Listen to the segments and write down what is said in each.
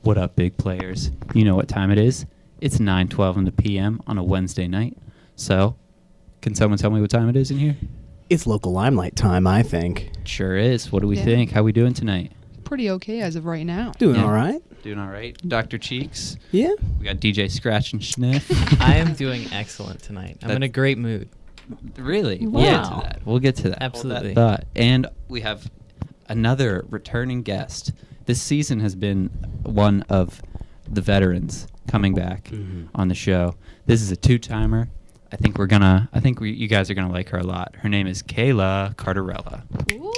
What up, big players? You know what time it is. It's 9:12 in the p.m. on a Wednesday night. So, can someone tell me what time it is in here? It's Local Limelight time, I think. Sure is. What do we think? How we doing tonight? Pretty okay as of right now. Doing all right. Doing all right. Dr. Cheeks. Yeah. We got DJ Scratch and Sniff. I am doing excellent tonight. I'm in a great mood. Really? Wow. We'll get to that. Absolutely. Hold that thought. And we have another returning guest. This season has been one of the veterans coming back on the show. This is a two-timer. I think you guys are gonna like her a lot. Her name is Kaela Cardarella. Ooh,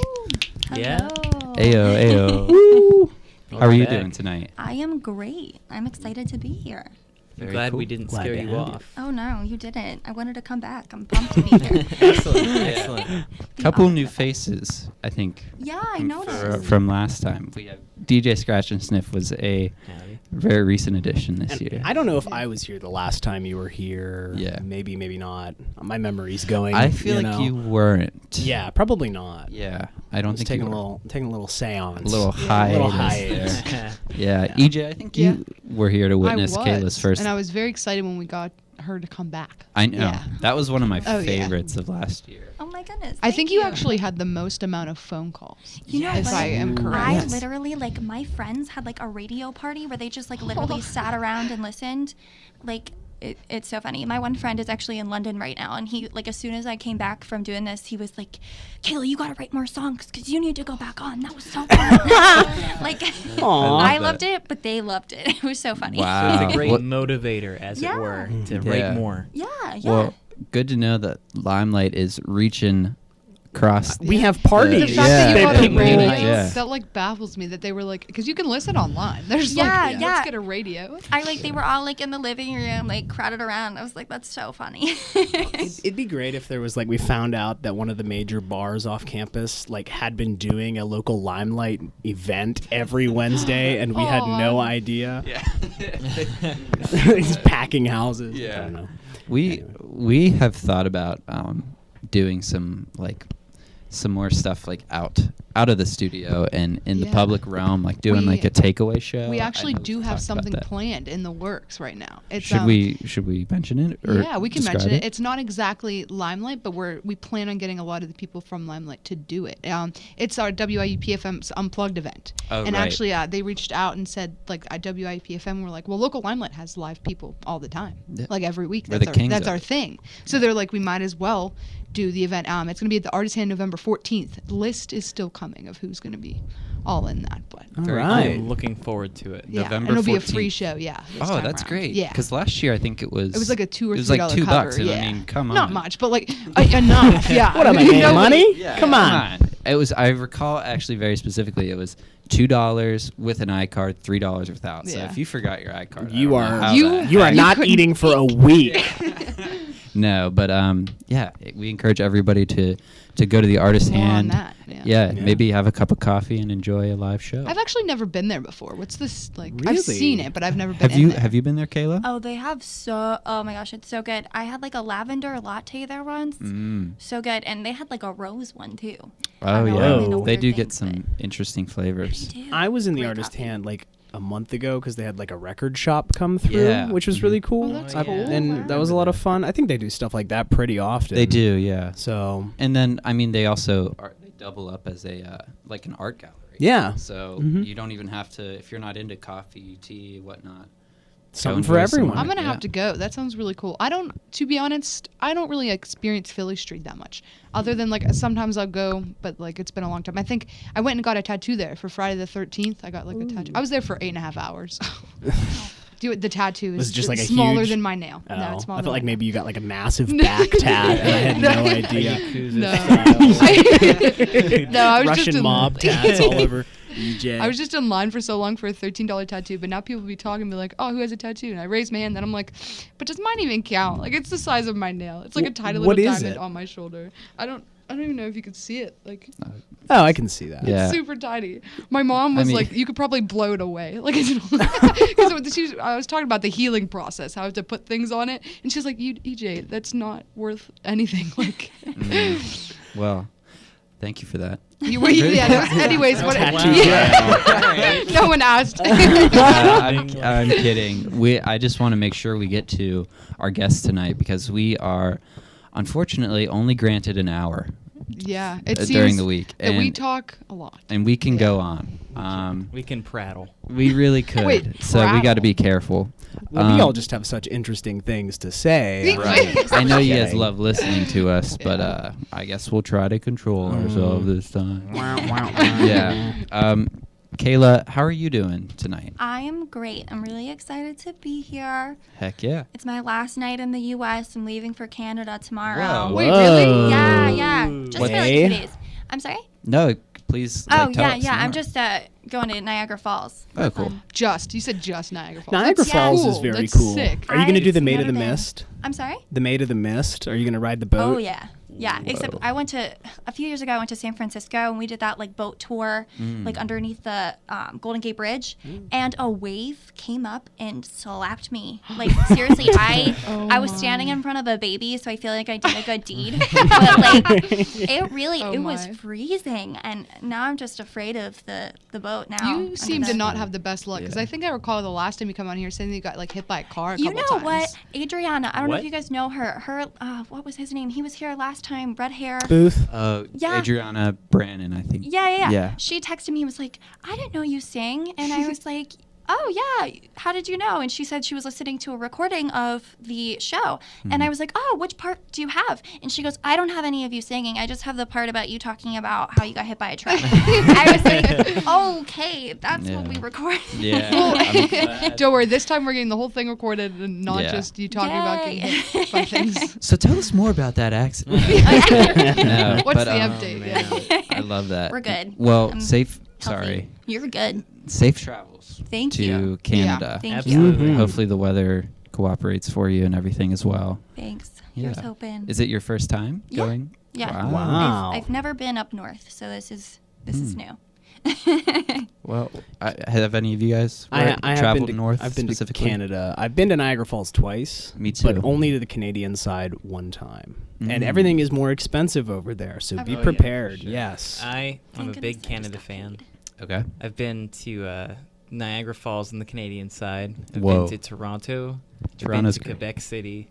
Yeah. Ayo, ayo. Woo. How are you doing tonight? I am great. I'm excited to be here. I'm Very glad cool. we didn't Glad scare to you have you. off. Oh no, you didn't. I wanted to come back. I'm pumped to be here. Excellent. Excellent. The Couple new opposite. faces, I think. Yeah, I noticed. From last time. We have DJ Scratch and Sniff was a Howdy. very recent addition this And year. I don't know if I was here the last time you were here. Yeah. Maybe, maybe not. My memory's going. I feel like know. you weren't. Yeah, probably not. Yeah, I don't think taking you a were. little seance. A little hiatus. hiatus. Yeah, EJ, I think you were here to witness I was, Kayla's first. and I was very excited when we got her to come back. I know. Yeah. That was one of my Oh, yeah. favorites of last year. Oh my goodness. I thank think you actually had the most amount of phone calls. You know if what? I am correct. I literally, like, my friends had, like, a radio party where they just, like, literally sat around and listened. Like, it's so funny. My one friend is actually in London right now, and he, like, as soon as I came back from doing this, he was like, Kayla, you gotta write more songs because you need to go back on. That was so fun. Like, Aw. I loved it, but they loved it. It was so funny. Wow. So it's a great What- motivator, as Yeah. it were, to Yeah. write more. Yeah, yeah. Well, good to know that Limelight is reaching across. We have The parties. fact that you that got a people- radio, Yeah. that like baffles me that they were like, because you can listen online. There's Yeah, like, yeah. let's get a radio. They were all, like, in the living room, like, crowded around. I was like, that's so funny. It'd be great if there was we found out that one of the major bars off campus had been doing a Local Limelight event every Wednesday, and we had no idea. Yeah. He's packing houses. Yeah. I don't know. We have thought about doing some more stuff out of the studio and in the Yeah. public realm, like doing We- a takeaway show. We I actually know do we've have talked about something that. planned in the works right now. It's, Should we mention it? Or yeah, we can describe mention it. It's not exactly Limelight, but we plan on getting a lot of the people from Limelight to do it. It's our WIUPFM's Unplugged event. Oh, and right. actually, they reached out and said, like, at WIUPFM, we're like, well, Local Limelight has live people all the time, Yeah. like every week. We're the kings That's of our it. thing. So they're like, we might as well do the event. It's going to be at the Artist Hand November 14th. The list is still coming of who's going to be all in that. But All Very right. I'm looking forward to it. yeah, November and it'll be a 14th. free show. Yeah. this Oh, time that's around. great. Yeah. Because last year I think it was. It was like a $2 or $3 It was like $2. cover. And Yeah. I mean, come on. Not much, but like enough. Yeah. What am I You paying know, money? Yeah, Come on. It was. I recall actually very specifically. It was $2 with an iCard, $3 without. So Yeah. if you forgot your iCard, I You don't know are how You- that you are happened. not couldn't eating for a week. No, but yeah, we encourage everybody to go to the Artist More on Hand. that, Yeah, Yeah. maybe have a cup of coffee and enjoy a live show. I've actually never been there before. What's this like? I've Really? seen it, but I've never been. Have you in there. have you been there, Kayla? Oh, they have oh my gosh, it's so good. I had, like, a lavender latte there once. So good. And they had, like, a rose one, too. I Oh know, yeah, I made a they weird do thing, get some but- interesting flavors. They do. I was in the Great Artist coffee. Hand a month ago because they had a record shop come through, Yeah. which was Mhm. really cool. Oh, that's cool. And that was a lot of fun. I think they do stuff like that pretty often. They do, yeah. So And then I mean, they also they double up as a like an art gallery. yeah, So Mhm. you don't even have to, if you're not into coffee, tea, whatnot. something Go for enjoy some everyone. I'm gonna Yeah. have to go. That sounds really cool. To be honest, I don't really experience Philly Street that much. Other than sometimes I'll go, but it's been a long time. I think I went and got a tattoo there for Friday the 13th. I got a tattoo. I was there for 8.5 hours. The tattato Was is it just, like, a smaller huge- than my nail. Oh, No, it's smaller. I felt than like my maybe you got a massive back tat, and I had no idea. Yakuza No. style. No, I was Russian just in, mob tats all over EJ. I was just in line for so long for a $13 tattoo, but now people be talking and be like, "Oh, who has a tattoo?" And I raise my hand, then I'm like, "But does mine even count? Like, it's the size of my nail. It's like a tiny What little is diamond it? on my shoulder. I don't even know if you could see it. Like, Oh, I can see that. Yeah. it's super tiny. My mom was mean- like, "You could probably blow it away." Like, I was talking about the healing process, how I have to put things on it, and she's like, "EJ, that's not worth anything." Like, Well, thank you for that. anyways, what? Tattoo. Yeah. No, one asked. I'm kidding. I just want to make sure we get to our guests tonight because we are, unfortunately, only granted an hour Yeah, it seems during the week, that we talk a lot. and we can Yeah. go on. We can prattle. We really could. Wait, so we got to prattle? be careful. Well, we all just have such interesting things to say. Right. I know you guys Kidding. love listening to us, but I guess we'll try to control ourselves this time. Yeah. Kayla, how are you doing tonight? I am great. I'm really excited to be here. Heck yeah. It's my last night in the U.S. I'm leaving for Canada tomorrow. Whoa. Wait, really? Yeah. Just What for like day? 2 days. I'm sorry? No, please. Oh, tell yeah, us yeah. I'm more. just going to Niagara Falls. Oh, cool. You said just Niagara Falls. Niagara That's Falls cool. is very That's cool. sick. Are you going to do the I've Maid of the never been. Mist? I'm sorry? The Maid of the Mist? Are you going to ride the boat? Oh, yeah. Yeah, except I went to, a few years ago, I went to San Francisco and we did that like boat tour, like underneath the Golden Gate Bridge, and a wave came up and slapped me. Like, seriously, I was standing in front of a baby, so I feel like I did a good deed. But like, it was my. freezing, and now I'm just afraid of the boat now. You seem to not have the best luck because I think I recall the last time you come on here saying that you got like hit by a car a You couple know times. what? Adriana, I don't know if What? you guys know her. What was his name? He was here last time, red hair. Booth? Yeah. Adriana Brannon, I think. Yeah. She texted me and was like, I didn't know you sing. And I was like, oh, yeah. How did you know? And she said she was listening to a recording of the show. And I was like, oh, which part do you have? And she goes, I don't have any of you singing. I just have the part about you talking about how you got hit by a truck. I was like, okay, that's what we recorded. Yeah. I'm glad. Don't worry, this time we're getting the whole thing recorded and not Yeah. just you talking about getting Yay. hit by things. So tell us more about that accident. No, What's but, the update? Yeah. I love that. We're good. Well, I'm safe. Healthy. Sorry. You're good. Safe travels. Thank to you. Canada. Thank Absolutely. you. Hopefully the weather cooperates for you and everything as well. Thanks. Yeah. Here's hoping. Is it your first time Yeah. going? Yeah. Wow. I've never been up north, so this is new. Well, have any of you guys I have traveled been to, north I've been to specifically? Canada. I've been to Niagara Falls twice. Me too. But only to the Canadian side one time. Mm. And everything is more expensive over there, so be Oh, yeah, prepared. for sure. Yes. I'm Thank a goodness big I just Canada got fan. paid. Okay. I've been to Niagara Falls on the Canadian side. I've Whoa. been to Toronto. Toronto's I've been to great. Quebec City.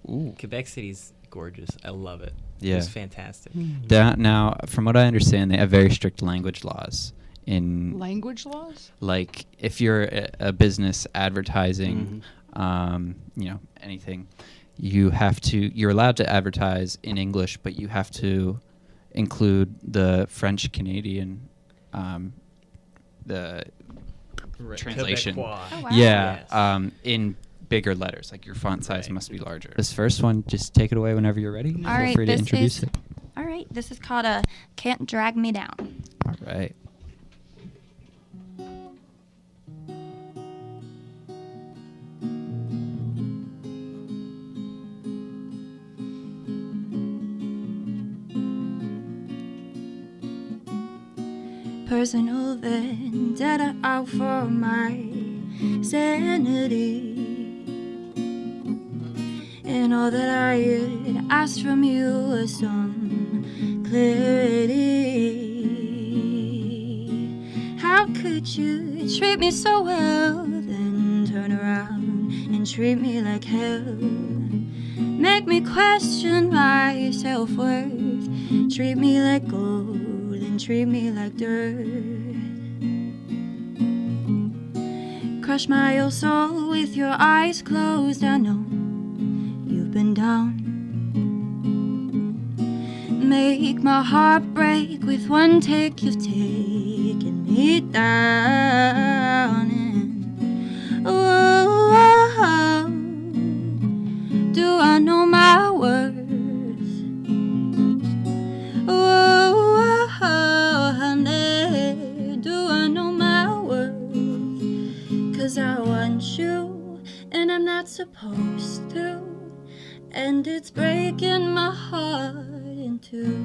Ooh. Quebec City's gorgeous. I love it. Yeah. It's fantastic. Now, from what I understand, they have very strict language laws in Language laws? like if you're a business advertising, anything, you're allowed to advertise in English, but you have to include the French Canadian, the translation. Quebecois. Oh, wow. Yeah, Yes. in bigger letters, like your font size Right. must be larger. This first one, just take it away whenever you're ready. Feel right, free to this introduce is- it. All right, this is called Can't Drag Me Down. All right. Personal vendetta out for my sanity. And all that I had asked from you was some clarity. How could you treat me so well, then turn around and treat me like hell? Make me question my self-worth. Treat me like gold and treat me like dirt. Crush my old soul with your eyes closed. I know you've been down. Make my heart break with one take. You've taken me down. And oh, do I know my worth? Oh, honey, do I know my worth? 'Cause I want you, and I'm not supposed to. And it's breaking my heart in two.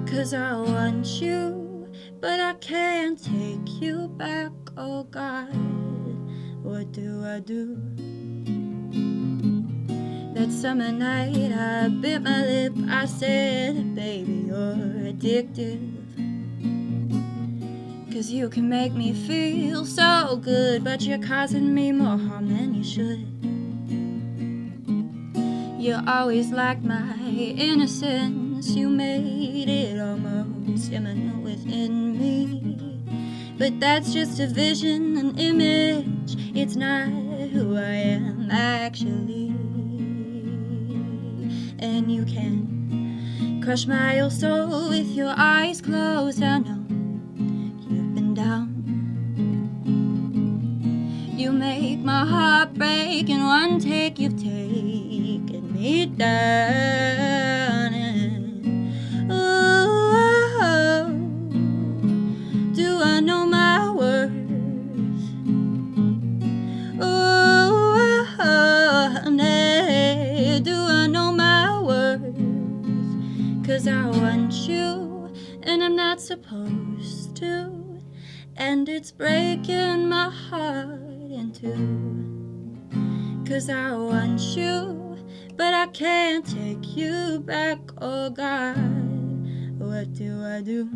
'Cause I want you, but I can't take you back. Oh God, what do I do? That summer night I bit my lip. I said, baby, you're addictive. 'cause you can make me feel so good, but you're causing me more harm than you should. You always liked my innocence, you made it almost imminent within me. But that's just a vision, an image, it's not who I am actually. And you can crush my old soul with your eyes closed. I know you've been down. You make my heart break in one take. You've taken me down. And, oh, do I know my worth? Oh, honey, do I know my worth? 'Cause I want you, and I'm not supposed to. And it's breaking my heart in two. 'Cause I want you, but I can't take you back. Oh God, what do I do?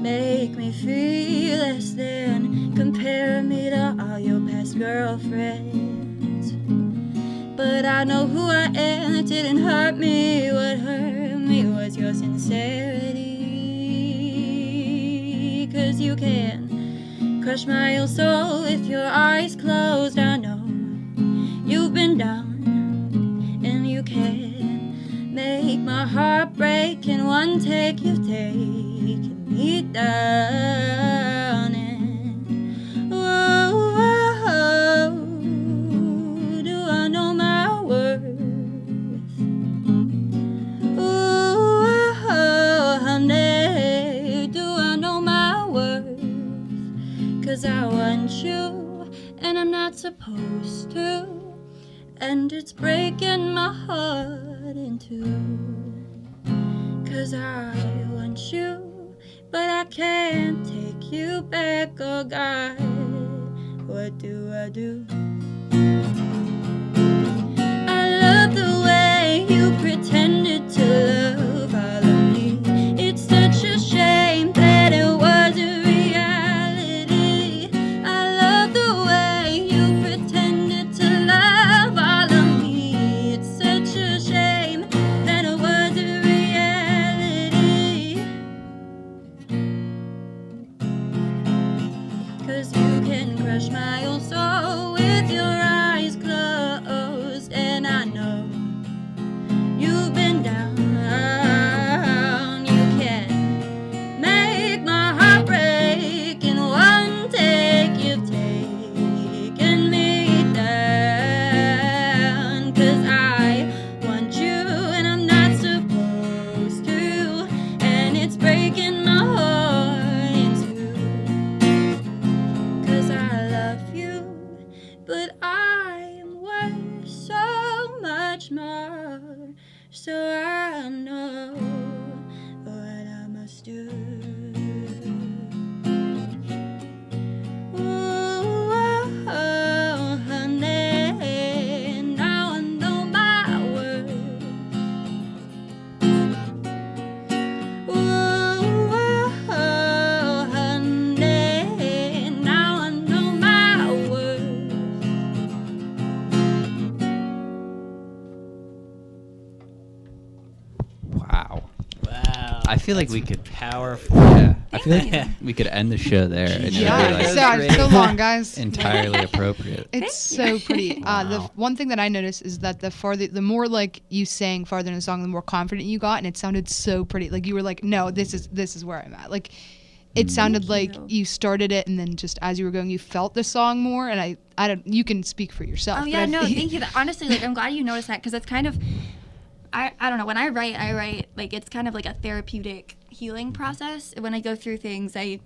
Make me feel less than, compare me to all your past girlfriends. But I know who I am, it didn't hurt me. What hurt me was your sincerity. 'Cause you can crush my old soul with your eyes closed. I know you've been down, and you can make my heart break in one take. You've taken me down. And, oh, do I know my worth? Oh, honey, do I know my worth? 'Cause I want you, and I'm not supposed to. And it's breaking my heart in two. 'Cause I want you, but I can't take you back. Oh God, what do I do? I love the way you pretended to love all of me. It's such a shame that it wasn't reality. I love the way you pretended to love all of me. It's such a shame that it wasn't reality. 'Cause you can crush my old soul with your eyes closed. And I know you've been down. You can make my heart break in one take. You've taken me down. 'Cause I want you, and I'm not supposed to. And it's breaking my heart in two. 'Cause I love you, but I am worth so much more. So I know what I must do. Ooh, oh, honey, now I know my worth. Ooh, oh, honey, now I know my worth. Wow. Wow. I feel like we could. Powerful. Yeah. I feel like we could end the show there, and it would be Yeah, like sorry, so long, guys. entirely appropriate. It's so pretty. The Wow. one thing that I noticed is that the more like you sang farther in the song, the more confident you got, and it sounded so pretty. Like you were like, no, this is where I'm at. Like it sounded like you started it, and then just as you were going, you felt the song more. And I don't. You can speak for yourself. Oh but yeah, I no, feel- thank you. Honestly, like I'm glad you noticed that, because it's kind of, I don't know. When I write like it's kind of like a therapeutic healing process. When I go through things, I'm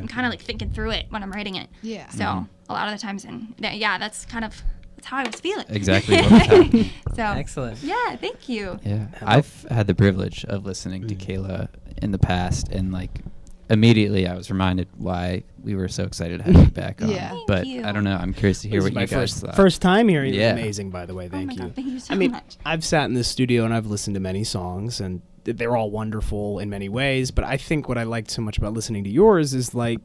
kind of like thinking through it when I'm writing it. Yeah. So a lot of the times, and that's how I was feeling. Exactly what was happening. So Excellent. yeah, thank you. Yeah, I've had the privilege of listening to Kaela in the past, and like immediately I was reminded why we were so excited to have you back on. Yeah. Thank But you. I don't know. I'm curious to hear This what is my you guys thought. first time hearing it. Yeah. Amazing, by the way. Oh Thank my you. God, thank you so I mean, much. I've sat in this studio and I've listened to many songs, and they're all wonderful in many ways. But I think what I liked so much about listening to yours is like,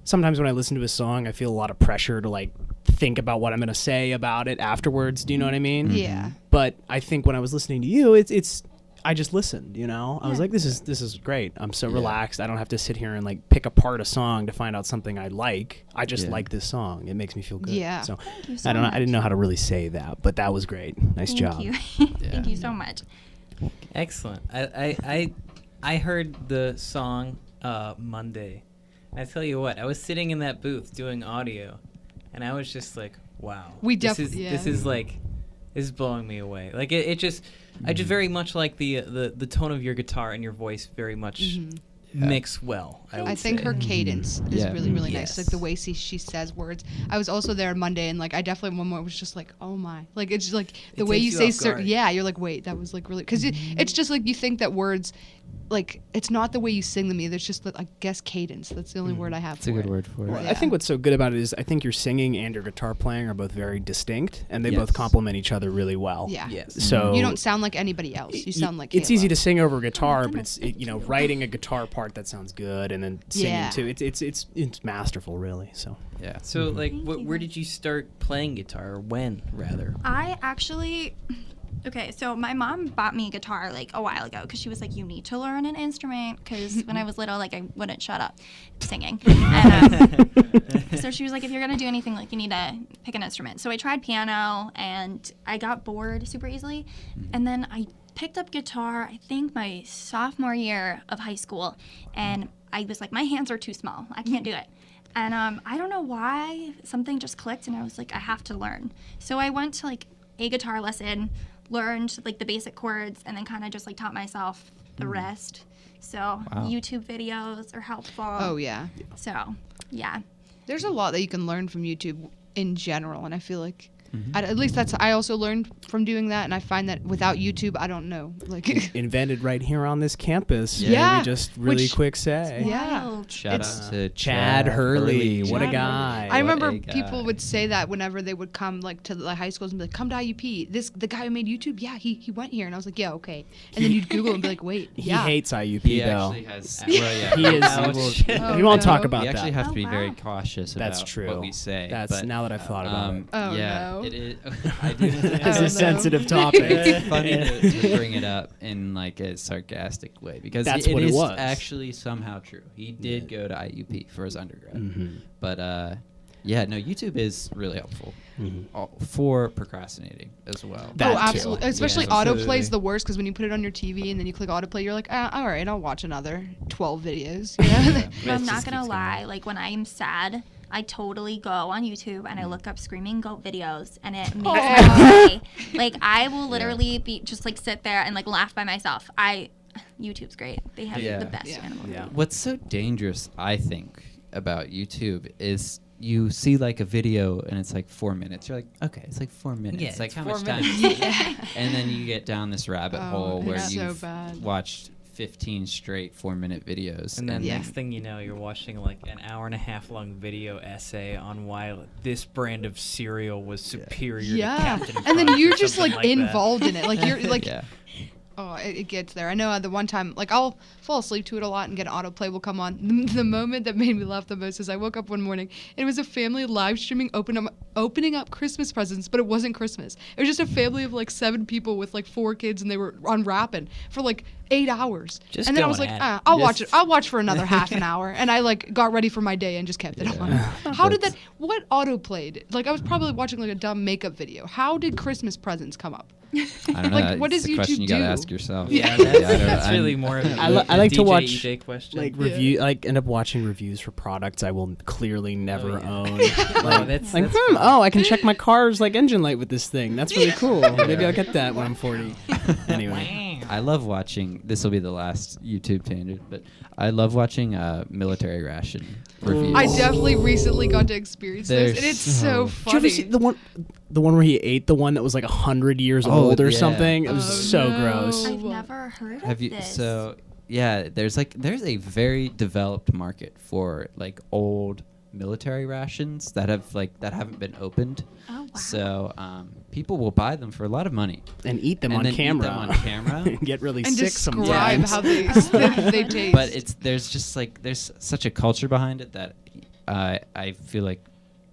sometimes when I listen to a song, I feel a lot of pressure to like think about what I'm going to say about it afterwards. Do you know what I mean? Yeah. But I think when I was listening to you, it's I just listened, you know? I was like, this is great. I'm so relaxed. I don't have to sit here and like pick apart a song to find out something I like. I just like this song. It makes me feel good. Yeah. So, Thank you so I don't know. much. I didn't know how to really say that, but that was great. Nice Thank job. you. Thank you so much. Excellent. I heard the song Monday. I tell you what, I was sitting in that booth doing audio, and I was just like, wow. We this definitely is blowing me away. Like it just I just very much like the tone of your guitar and your voice very much mix well. I think her cadence is Yeah. really, really Yes. nice. Like the way she says words. I was also there on Monday, and like I definitely one moment was just like, oh my, like it's just like the It way takes you you say off certain. guard. Yeah, you're like, wait, that was like really because it's just like you think that words, like it's not the way you sing them either. It's just that I guess cadence. That's the only word I have. That's a for good it. word for it. Well, Yeah. I think what's so good about it is I think your singing and your guitar playing are both very distinct, and they both Yes. complement each other really well. Yeah. Yes. So You don't sound like anybody else. You sound like it's Kaela. easy to sing over guitar, but writing a guitar part that sounds good and then singing Yeah. too. It's masterful, really. So Yeah. So like Thank you. where did you start playing guitar, or when rather? I actually, okay, so my mom bought me a guitar like a while ago because she was like, you need to learn an instrument because when I was little, like I wouldn't shut up singing. And, so she was like, if you're going to do anything, like you need to pick an instrument. So I tried piano and I got bored super easily. And then I picked up guitar, I think my sophomore year of high school. And I was like, my hands are too small. I can't do it. And I don't know why, something just clicked and I was like, I have to learn. So I went to like a guitar lesson, learned like the basic chords, and then kind of just like taught myself the rest. So YouTube videos are helpful. Oh yeah. So yeah. There's a lot that you can learn from YouTube in general, and I feel like at least that's I also learned from doing that, and I find that without YouTube, I don't know. Like invented right here on this campus. Yeah. Let me just really Which- quick say. Yeah. Wild. Shout It's- out to Chad Hurley. What a Chad guy. I What remember a guy. people would say that whenever they would come like to the high schools and be like, "Come to IUP." The guy who made YouTube, yeah, he went here, and I was like, "Yeah, okay." And then you'd Google and be like, "Wait, He yeah." hates IUP He though. actually has. Well, yeah. He is. Oh, we will- shit. Oh, we won't talk no. about We actually that. have to Oh, be very wow. cautious about That's true. what we say. That's but, now that I've thought about it. Oh, yeah, no. it is. I do. It's Oh, no. a sensitive topic. It's funny to bring it up in like a sarcastic way because That's it what it is was. actually somehow true. He did go to IUP for his undergrad, Mm-hmm. but yeah, no, YouTube is really helpful Mm-hmm. for procrastinating as well. That Oh, too. absolutely. Especially Yeah, autoplay absolutely. is the worst because when you put it on your TV and then you click autoplay, you're like, all right, I'll watch another 12 videos. You know? But I'm It not just gonna keeps lie, going. like when I'm sad, I totally go on YouTube and I look up screaming goat videos and it makes my day. Like I will literally be just like sit there and like laugh by myself. YouTube's great. They have Yeah. the best Yeah. animal. Yeah. What's so dangerous, I think, about YouTube is you see like a video and it's like 4 minutes. You're like, okay, it's like 4 minutes. Yeah, like it's how 4 much time? minutes. And then you get down this rabbit Oh, hole where it's so you've bad. watched 15 straight 4-minute videos. And then Yeah. next thing you know, you're watching like an hour and a half long video essay on why this brand of cereal was superior to Yeah. Captain And then Crunch or you're just something like that. involved in it. Like you're like, yeah. oh, it gets there. I know the one time, like I'll fall asleep to it a lot and get autoplay will come on. The moment that made me laugh the most is I woke up one morning and it was a family live streaming opening up Christmas presents, but it wasn't Christmas. It was just a family of like 7 people with like 4 kids and they were unwrapping for like 8 hours. Just and then I was going like, at it. I'll watch Just- it. I'll watch for another half an hour. And I like got ready for my day and just kept it on. How did that, what autoplayed? Like I was probably watching like a dumb makeup video. How did Christmas presents come up? I don't know. Like, what It's does a question YouTube you gotta do? ask yourself. Yeah, I don't- that's really I'm- more of a I like to DJ, watch, EJ question. like review, like end up watching reviews for products I will clearly never yeah. own. Oh, Like, that's like, fun. oh, I can check my car's like engine light with this thing. That's really cool. Maybe I'll get that when I'm 40. Anyway, I love watching. This will be the last YouTube tangent, but I love watching military ration reviews. I definitely recently got to experience They're this, and it's so did you funny. ever see the one where he ate the one that was like 100 years Oh, old or yeah. something? It was Oh, so no. gross. I've never heard Have of you? this. Yeah, there's a very developed market for like old military rations that haven't been opened. Oh, wow. So people will buy them for a lot of money And eat them and on then camera. Eat them on camera. And get really And sick describe sometimes. how they taste. But there's such a culture behind it that I feel like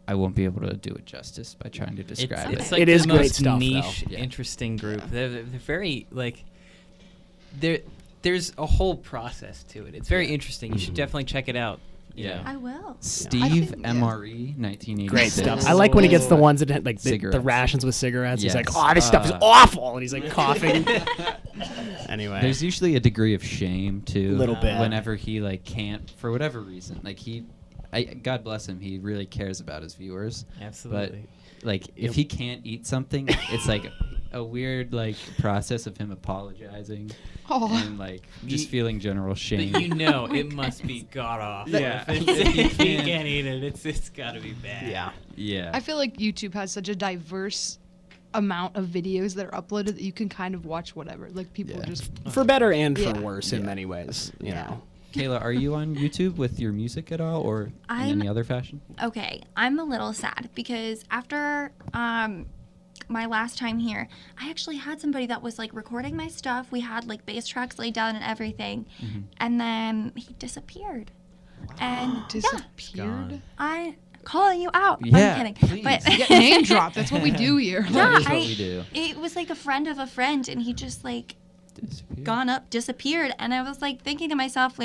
I won't be able to do it justice by trying to describe It's it. like It the is great most stuff, though. niche, Yeah. interesting group. They're very like there's a whole process to it. It's very interesting. You should definitely check it out. you Yeah. know. I will. Steve think- yeah. MRE, 1986. Great stuff. I like when he gets the ones that had, like the Cigarettes. rations with cigarettes. He's like, Yes. "Oh, this stuff is awful," and he's like coughing. Anyway, There's usually a degree of shame too. Little bit. Whenever he can't for whatever reason. God bless him. He really cares about his viewers. Absolutely. But if he can't eat something, it's like a weird process of him apologizing Oh. and just feeling general shame. But it must be god awful. Yeah. If he can't eat it, it's got to be bad. yeah. Yeah. I feel like YouTube has such a diverse amount of videos that are uploaded that you can kind of watch whatever. Like people Yeah. just For better and for Yeah. worse in many ways. You Yeah. know. Kayla, are you on YouTube with your music at all, or in I'm- any other fashion? Okay, I'm a little sad because after my last time here, I actually had somebody that was recording my stuff. We had bass tracks laid down and everything, and then he disappeared. And yeah, disappeared. I calling you out. Yeah, I'm kidding. please. But Yeah, name drop. That's what we do here. Yeah, That is what we do. It was a friend of a friend, and he just gone up, disappeared, and I was thinking to myself,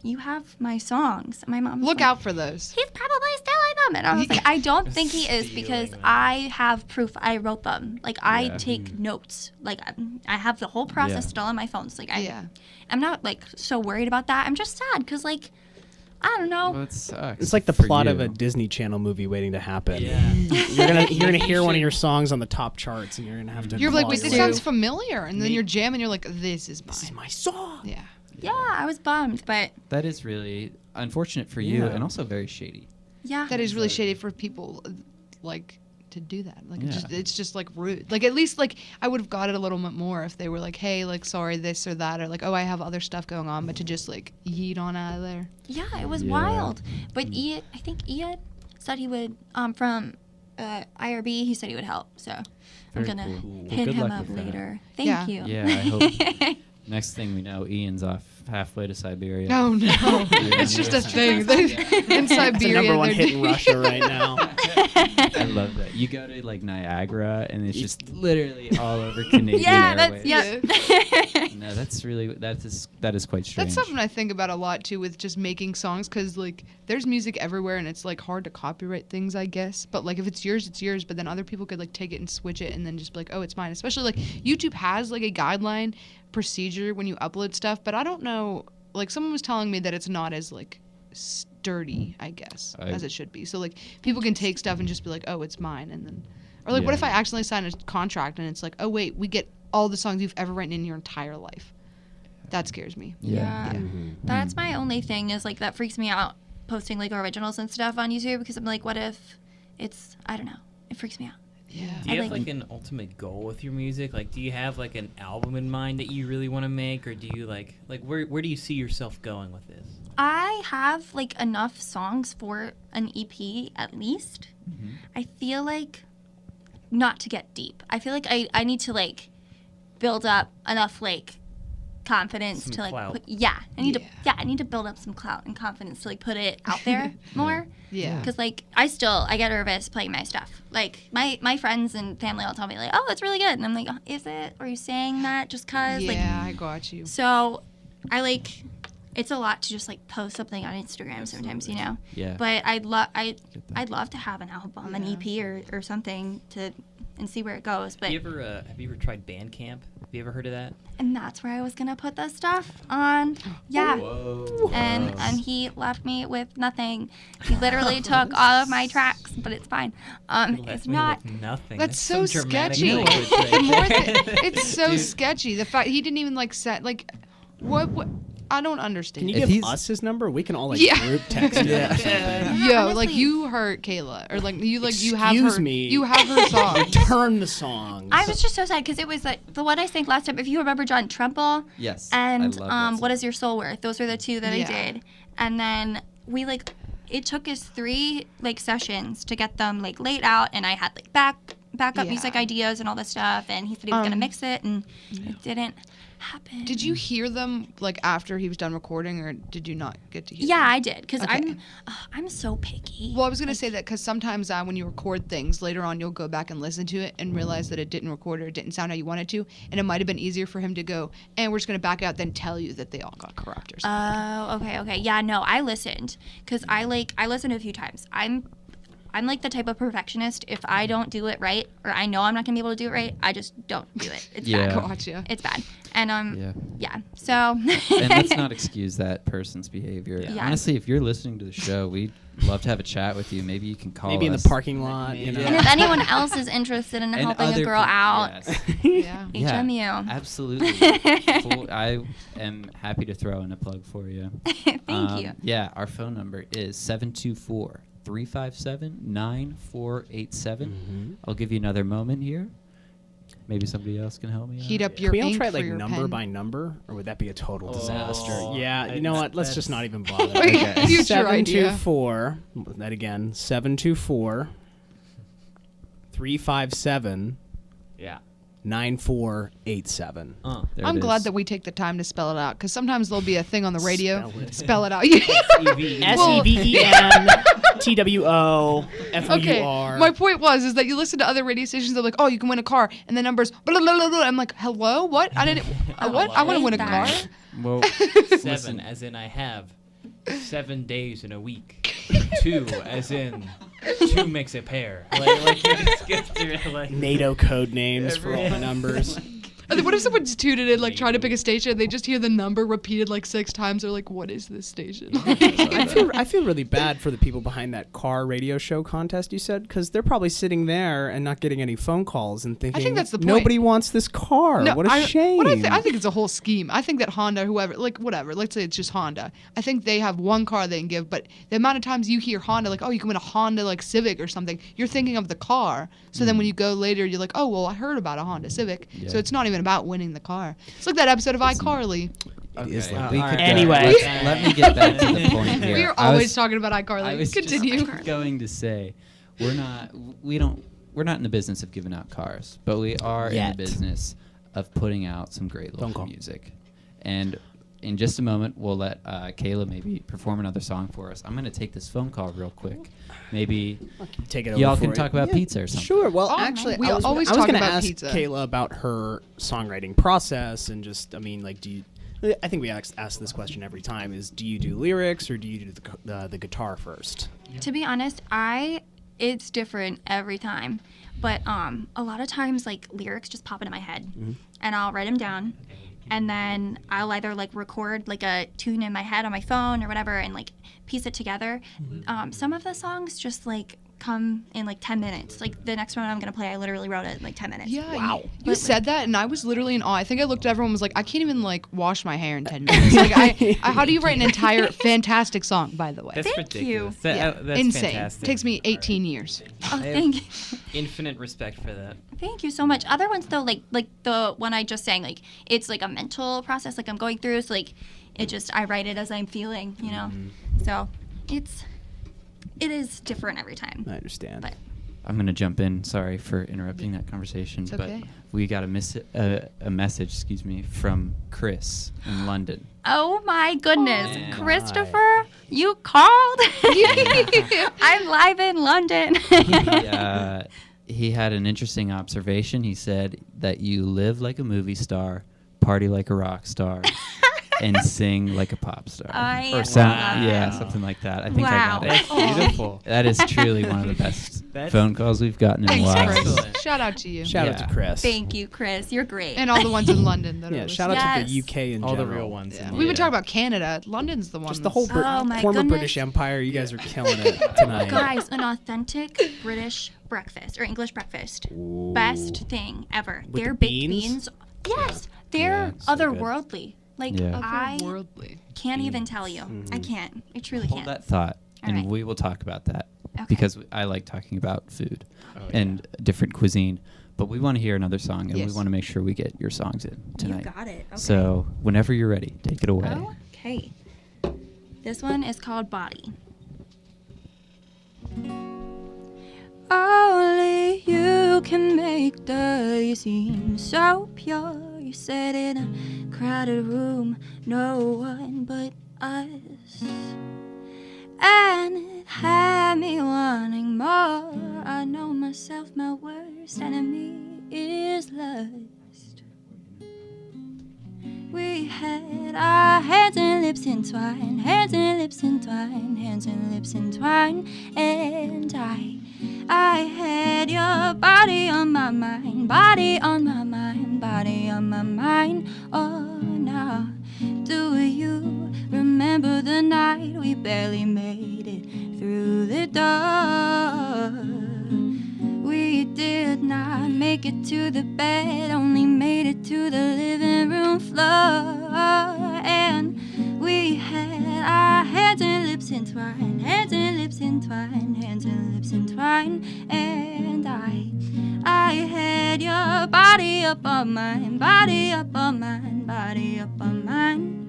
you have my songs. My mom was Look like, out for those. He's probably stealing them, and I was I don't think he is Stealing because them. I have proof. I wrote them. I Yeah. take notes. I have the whole process Yeah. still on my phone. So Yeah. I'm not so worried about that. I'm just sad because I don't know. Well, it sucks. It's like the for plot you. of a Disney Channel movie waiting to happen. Yeah. You're gonna hear one of your songs on the top charts, and you're gonna have to. You're like, claw wait, your this way. sounds familiar, and then you're jamming. You're like, this is This is mine. my song. Yeah. Yeah, I was bummed, but That is really unfortunate for you, Yeah. and also very shady. yeah. That is really shady for people to do that. Yeah. It's just rude. At least I would have got it a little bit more if they were like, hey, sorry, this or that, or oh, I have other stuff going on, but to just yeet on out of there. Yeah, it was Yeah. wild. But I think Ian said he would from IRB. He said he would help. So Very I'm gonna cool. Well, hit good him luck up with that. later. Thank Yeah. you. Yeah, I hope. Next thing we know, Ian's off halfway to Siberia. Oh no, it's just a thing. In It's the Siberia, number one they're hit in doing- Russia right now. I love that. You go to Niagara, and it's just literally all over Canadian Yeah, Airways. that's No, that's really that is quite strange. That's something I think about a lot too with just making songs because there's music everywhere and it's hard to copyright things, I guess. But if it's yours, it's yours. But then other people could take it and switch it and then just be like, oh, it's mine. Especially YouTube has a guideline procedure when you upload stuff, but I don't know. Someone was telling me that it's not as sturdy, I guess, as it should be. So people can take stuff and just be like, oh, it's mine, and then or what Yeah. if I accidentally sign a contract and it's oh wait, we get all the songs you've ever written in your entire life. That scares me. Yeah. Mm-hmm. That's my only thing is that freaks me out posting originals and stuff on YouTube because I'm what if it's I don't know. It freaks me out. Yeah. Do you I have like- an ultimate goal with your music? Do you have an album in mind that you really want to make, or do you where do you see yourself going with this? I have enough songs for an EP at least. I feel not to get deep. I feel I need to build up enough confidence Some to clout. I need to build up some clout and confidence to put it out there more. Yeah. Because I get nervous playing my stuff. My friends and family all tell me oh, it's really good, and I'm oh, is it? Are you saying that just cause? Yeah, I got you. So I it's a lot to just post something on Instagram sometimes, Yeah. But I'd Get that. love to have an album, an Yeah. EP or something and see where it goes. But Have you ever tried Bandcamp? Have you ever heard of that? and that's where I was gonna put the stuff on. Yeah. Whoa. And he left me with nothing. He literally took all of my tracks, but it's fine. Left It's me not. with nothing. That's so some dramatic sketchy. language right The more there. it's so Dude. sketchy. The fact he didn't even set what I don't Can understand. you If give he's- us his number? We can all Yeah. group text it or something. Yo, Honestly- you hurt Kayla, or you have Excuse her. me. You have her song. Return the songs. I was just so sad because it was the one I sang last time. If you remember John Trumbull Yes. and I love that What song. Is Your Soul Worth? Those are the two that Yeah. I did. And then we it took us 3 like sessions to get them like laid out, and I had like backup music ideas and all this stuff, and he said he was gonna mix it, and it didn't happen. Did you hear them like after he was done recording, or did you not get to hear Yeah, them? I did, because Okay. I'm so picky. Well, I was gonna say that because sometimes when you record things later on, you'll go back and listen to it and realize that it didn't record or it didn't sound how you wanted to, and it might have been easier for him to go, and we're just gonna back out, then tell you that they all got corrupt or something. Okay. Yeah, no, I listened, because I listened a few times. I'm like the type of perfectionist. If I don't do it right, or I know I'm not gonna be able to do it right, I just don't do it. It's Yeah. bad. Gotcha. It's bad. And Yeah. So. And let's not excuse that person's behavior. Yeah. Honestly, if you're listening to the show, we'd love to have a chat with you. Maybe you can call Maybe in us. the parking lot, you know. And if anyone else is interested in And helping other a girl peop- out, yes. Yeah. HMU. Absolutely. I am happy to throw in a plug for you. Thank you. Yeah, our phone number is 724-357-9487. I'll give you another moment here. Maybe somebody else can help me out. Heat up Can your we all ink try for like your number pen. by number, or would that be a total disaster? Oh, Yeah, you know what? Let's just not even bother. Wait, Okay. future idea. 724. That again. 724-357-9487. Yeah. There I'm it glad is. that we take the time to spell it out, because sometimes there'll be a thing on the radio. Spell it. Spell it out. SEVENTWOFOUR. Okay. My point is that you listen to other radio stations. They're like, "Oh, you can win a car," and the numbers. Blah, blah, blah, blah. I'm like, "Hello, what? I didn't. What? I want to win a car." Well, 7 as in I have 7 days in a week. 2 as in 2 makes a pair. Like you just get through like NATO code names for all the numbers. And then what if someone's tuning in, like trying to pick a station, and they just hear the number repeated like 6 times? They're like, "What is this station?" I feel really bad for the people behind that car radio show contest you said, because they're probably sitting there and not getting any phone calls and thinking, that's the point. nobody wants this car. What a shame. I think it's a whole scheme. I think that Honda, whoever, like whatever, let's say it's just Honda. I think they have one car they can give, but the amount of times you hear Honda, like, "Oh, you can win a Honda like Civic or something," you're thinking of the car. So then when you go later, you're like, "Oh, well, I heard about a Honda Civic." Yeah. So it's not even about winning the car. It's like that episode of iCarly. is like we that. could, Anyway. let me get back to the point here. We are I always was- talking about I iCarly. was Continue. just going to say, we're not in the business of giving out cars, but we are in Yet. the business of putting out some great Phone local call. music. And in just a moment, we'll let Kaela maybe perform another song for us. I'm going to take this phone call real quick. Maybe Take it over y'all for can you. talk about Yeah, pizza or something. Sure. Well, Oh, actually, we I was always I was talk gonna about ask pizza. Kaela about her songwriting process, and just, I mean, like, I think we ask this question every time: is do you do lyrics or do you do the guitar first? To be honest, it's different every time. But a lot of times, like, lyrics just pop into my head, and I'll write them down, and then I'll either like record like a tune in my head on my phone or whatever, and like piece it together. Some of the songs just like come in like 10 minutes. Like the next one I'm gonna play, I literally wrote it in like 10 minutes. Yeah. Wow. You said that, and I was literally in awe. I think I looked at everyone and was like, I can't even like wash my hair in 10 minutes. Like, how do you write an entire fantastic song? By the way, That's Thank ridiculous. you. That's insane. fantastic. Takes me 18 years. Oh, I have thank you. infinite respect for that. Thank you so much. Other ones though, like the one I just sang, like it's like a mental process, like I'm going through. So like I write it as I'm feeling, you know. So it is different every time. I understand. But I'm going to jump in. Sorry for interrupting that conversation, It's but okay. we got a message, from Chris in London. oh my goodness, Oh, Christopher, you called. I'm live in London. He had an interesting observation. He said that you live like a movie star, party like a rock star, and sing like a pop star. I or sound, love yeah, it. something like that. I think Wow. I got it. That's beautiful. That is truly one of the best That's- phone calls we've gotten in a Thanks, while. Chris. Excellent. Shout out to you. Shout out Yeah. to Chris. Thank you, Chris. You're great. And all the ones in London that Yeah, are shout listening. out to the Yes. UK in All the general. real ones. Yeah. in We've been there. talking about Canada. London's the one. Just the whole that's- Oh my former goodness. British Empire. You guys are killing it tonight. Guys, an authentic British breakfast or English breakfast. Best thing ever. With Their the baked beans? beans. Yes, they're Yeah, so good. otherworldly. Like Yeah. I Otherworldly. can't even tell you. I can't. I truly Hold can't. that thought, All and right. we will talk about that Okay. because I like talking about food and different cuisine. But we want to hear another song, and Yes. we want to make sure we get your songs in tonight. You got it. Okay. So whenever you're ready, take it away. Okay. This one is called Body. Only you can make dirty seem so pure. You said in a crowded room, no one but us. And it had me wanting more. I know myself, my worst enemy is lust. We had our hands and lips entwined, hands and lips entwined, hands and lips entwined. And I had your body on my mind, body on my mind, body on my mind. Oh, now, do you remember the night we barely made it through the door? We did not make it to the bed, only made it to the living room floor. And we had our hands and lips entwined, hands and lips entwined, hands and lips entwined. And I had your body up on mine, body up on mine, body up on mine.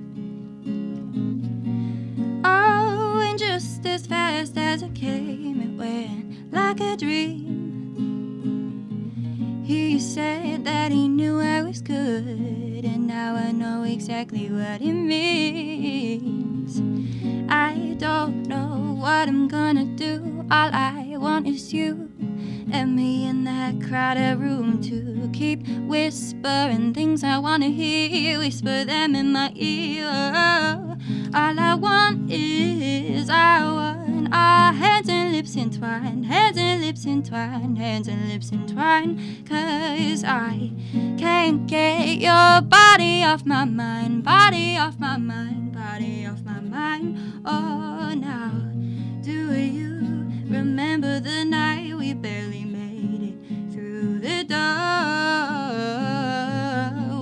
Oh, and just as fast as it came, it went like a dream. He said that he knew I was good, and now I know exactly what it means. I don't know what I'm gonna do. All I want is you and me in that crowded room to keep whispering things I wanna hear. Whisper them in my ear. All I want is our hands and lips entwined, hands and lips entwined, hands and lips entwined. 'Cause I can't get your body off my mind, body off my mind, body off my mind. Oh, now, do you remember the night we barely made it through the door?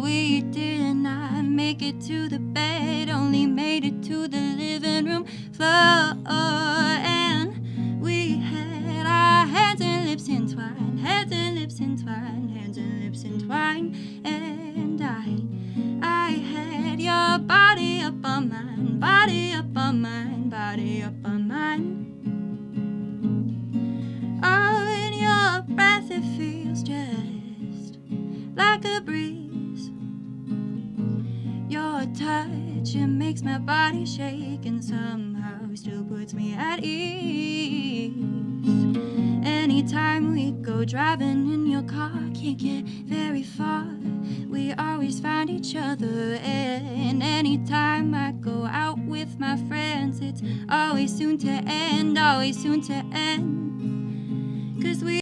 We did not make it to the bed, only made it to the living room floor. And we had our hands and lips entwined, hands and lips entwined, hands and lips entwined. And I had your body up on mine, body up on mine, body up on mine. Oh, in your breath it feels just like a breeze. Your touch, it makes my body shake and somehow still puts me at ease. Anytime we go driving in your car, can't get very far. We always find each other, and anytime I go out with my friends, it's always soon to end, always soon to end. 'Cause we